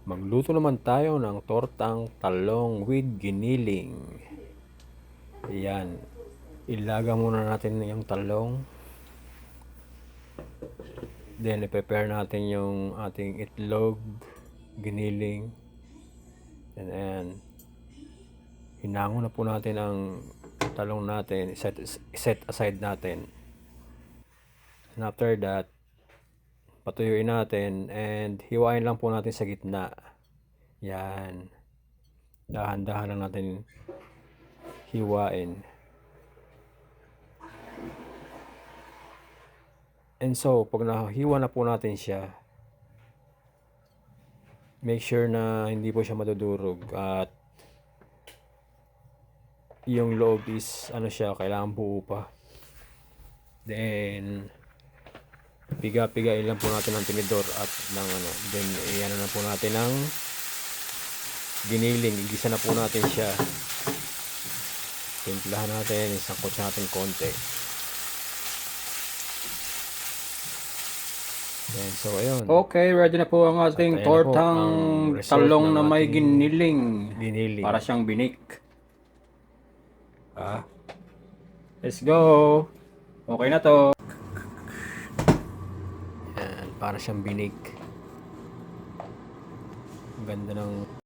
Magluto naman tayo ng tortang talong with giniling. Ayan. Ilaga muna natin yung talong. Then, i-prepare natin yung ating itlog, giniling. And then, hinango na po natin ang talong natin. Set aside natin. And after that, patuyuin natin and hiwain lang po natin sa gitna. Yan. Dahan-dahan lang natin hiwain. And so, pag nahiwa na po natin siya, make sure na hindi po siya madudurog at yung loob is kailangan buo pa. Then, piga-pigain lang po natin ng tinidor at then iyan na po natin ng giniling. Igisa na po natin siya. Timplahan natin, isangkot natin konti. Yan, so ayun. Okay, ready na po ang ating tortang talong na may giniling. Para siyang binik. Let's go. Okay na to. Yan, para siyang binig. Ganda ng